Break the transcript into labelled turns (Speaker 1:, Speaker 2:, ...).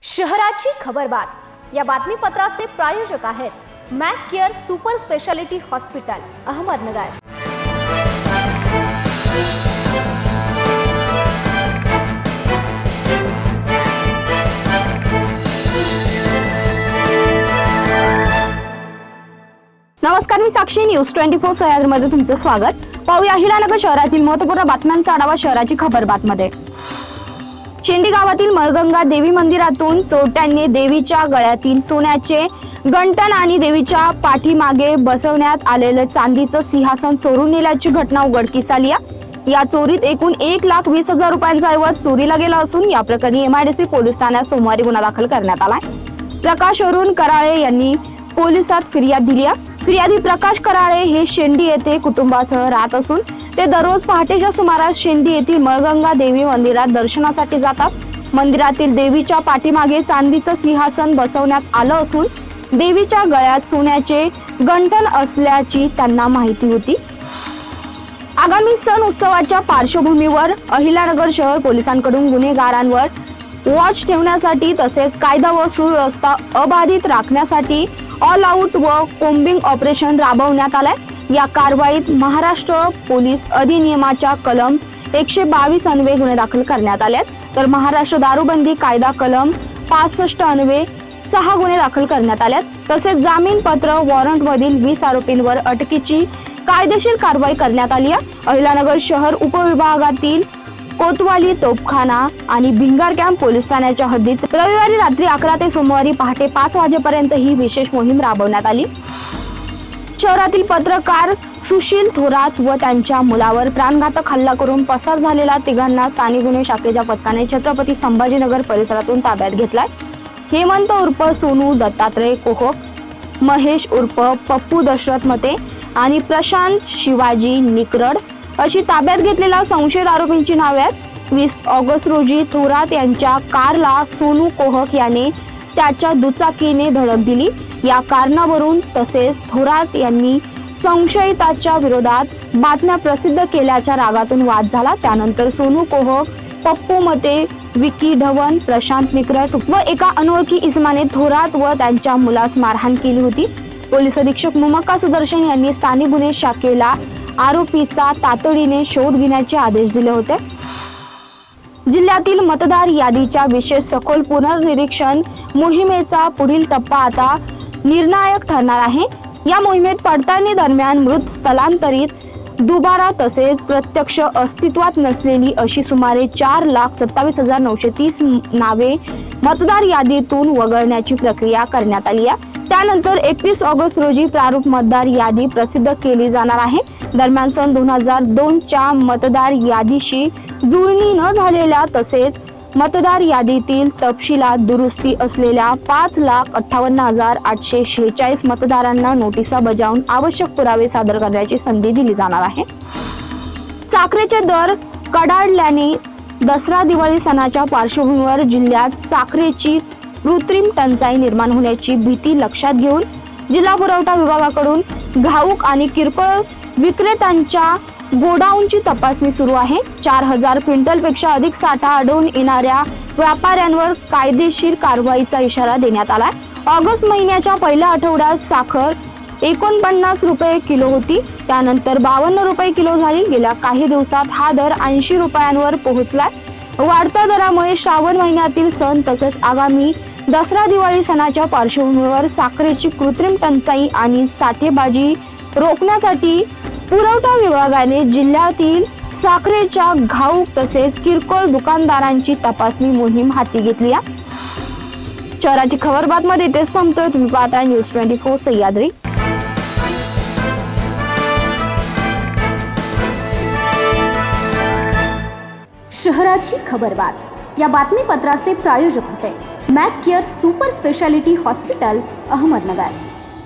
Speaker 1: शहराची खबरबात या बातमीपत्राचे प्रायोजक आहेत Mac care super speciality hospital Ahmednagar.
Speaker 2: नमस्कार, मी साक्षी न्यूज 24 सह्याद्रीमध्ये तुमचं स्वागत। पाहूया अहिल्यानगर शहरातील महत्त्वपूर्ण बातम्यांचा आढावा शहराची खबरबातमध्ये। शेंडी गावातील मळगंगा देवी मंदिरातून चोरट्यांनी देवीच्या गळ्यातील सोन्याचे गंटन आणि देवीच्या पाठीमागे बसवण्यात आलेले चांदीचं सिंहासन चोरून नेल्याची घटना उघडकीस आली आहे। या चोरीत एकूण 1,20,000 रुपयांचा ऐवज चोरीला गेला असून या प्रकरणी MIDC पोलीस ठाण्यात सोमवारी गुन्हा दाखल करण्यात आला आहे। प्रकाश अरुण कराळे यांनी पोलिसात फिर्याद दिली आहे। फिर्यादी प्रकाश कराळे हे शेंडी येथे कुटुंबासह राहत असून ते दररोज पहाटेच्या सुमारास शेंडी येथील मळगंगा देवी मंदिरात दर्शनासाठी जातात। मंदिरातील देवीच्या पाठीमागे चांदीचं सिंहासन बसवण्यात आलं असून देवीच्या गळ्यात सोन्याचे गंटन असल्याची त्यांना माहिती होती। आगामी सण उत्सवाच्या पार्श्वभूमीवर अहिल्यानगर शहर पोलिसांकडून गुन्हेगारांवर वॉच ठेवण्यासाठी तसेच कायदा व सुव्यवस्था अबाधित राखण्यासाठी ऑल आउट व कोम्बिंग ऑपरेशन राबवण्यात आलंय। या कारवाईत महाराष्ट्र पोलीस अधिनियमाच्या कलम 122 अन्वये गुन्हे दाखल करण्यात आलेत, तर महाराष्ट्र दारूबंदी कायदा कलम 65 अन्वये 6 गुन्हे दाखल करण्यात आलेत। तसेच जामीन पत्र वॉरंट मधील 20 आरोपींवर अटकेची कायदेशीर कारवाई करण्यात आली आहे। अहिल्यानगर शहर उपविभागातील कोतवाली तोपखाना आणि भिंगार कॅम्प पोलीस ठाण्याच्या हद्दीत रविवारी रात्री 11 ते सोमवारी पहाटे 5 वाजेपर्यंत ही विशेष मोहीम राबवण्यात आली। शहरातील पत्रकार सुशील थोरात व त्यांच्या मुलावर प्राणघातक हल्ला करून पसार झालेल्या तिघांना स्थानिक गुन्हे शाखेच्या पथकाने छत्रपती संभाजीनगर परिसरातून ताब्यात घेतलाय। हेमंत उर्फ सोनू दत्तात्रय कोहक, महेश उर्फ पप्पू दशरथ मते आणि प्रशांत शिवाजी निकरड अशी ताब्यात घेतलेल्या संशयित आरोपींची नावे आहेत। 20 ऑगस्ट रोजी थोरात यांच्या कारला सोनू कोहक याने त्याच्या दुचाकीने धडक दिली। या कारणावरून तसेच थोरात यांनी संशयिताच्या विरोधात बातम्या प्रसिद्ध केल्याच्या रागातून वाद झाला। त्यानंतर सोनू कोहक, पप्पू मते, विकी ढवण, प्रशांत निकरट व एका अनोळखी इसमाने थोरात व त्यांच्या मुलास मारहाण केली होती। पोलीस अधीक्षक मुमक्का सुदर्शन यांनी स्थानिक गुन्हे शाखेला आरोपीचा तातडीने शोध घेण्याचे आदेश दिले होते। जिल्ह्यातील मतदार यादीच्या विशेष सखोल पुनर्निरीक्षण मोहिमेचा पुढील टप्पा आता निर्णायक ठरणार आहे। या मोहिमेत पडताळणी दरम्यान मृत, स्थलांतरित, दुबारा तसेच प्रत्यक्ष अस्तित्वात नसलेली अशी सुमारे 4,27,930 नावे मतदार यादीतून वगळण्याची प्रक्रिया करण्यात आली आहे। त्यानंतर 31 ऑगस्ट रोजी प्रारूप मतदार यादी प्रसिद्ध केली जाणार आहे। दरम्यान सन 2002 च्या मतदार यादीशी जुळणी न झालेल्या तसेच मतदार यादीतील तपशिलात दुरुस्ती असलेल्या 5,58,846 मतदारांना नोटिसा बजावून आवश्यक पुरावे सादर करण्याची संधी दिली जाणार आहे। साखरेचे दर कडाडल्याने दसरा दिवाळी सणाच्या पार्श्वभूमीवर जिल्ह्यात साखरेची कृत्रिम टंचाई निर्माण होण्याची भीती लक्षात घेऊन जिल्हा पुरवठा विभागाकडून घाऊक आणि किरकोळ विक्रेत्यांच्या गोडाऊनची तपासणी सुरू आहे। 4,000 क्विंटलपेक्षा अधिक साठा आढळून येणाऱ्या व्यापाऱ्यांवर कायदेशीर कारवाईचा इशारा देण्यात आलाय। ऑगस्ट महिन्याच्या पहिल्या आठवड्यात साखर 49 रुपये किलो होती, त्यानंतर 52 रुपये किलो झाली। गेल्या काही दिवसात हा दर 80 रुपयांवर पोहोचलाय। वाढत्या दरामुळे श्रावण महिन्यातील सण तसेच आगामी दसरा दिवाळी सणाच्या पार्श्वभूमीवर साखरेची कृत्रिम टंचाई आणि साठेबाजी रोखण्यासाठी पुरवठा विभागाने जिल्ह्यातील साखरेच्या घाऊक तसेच किरकोळ दुकानदारांची तपासणी मोहीम हाती घेतली आहे। शहराची खबरबातमध्ये इथेच संपतोय। तुम्ही पाहता न्यूज 24 सह्याद्री।
Speaker 1: शहराची खबरबात या बातमीपत्राचे प्रायोजक होते Mac care super speciality hospital Ahmednagar.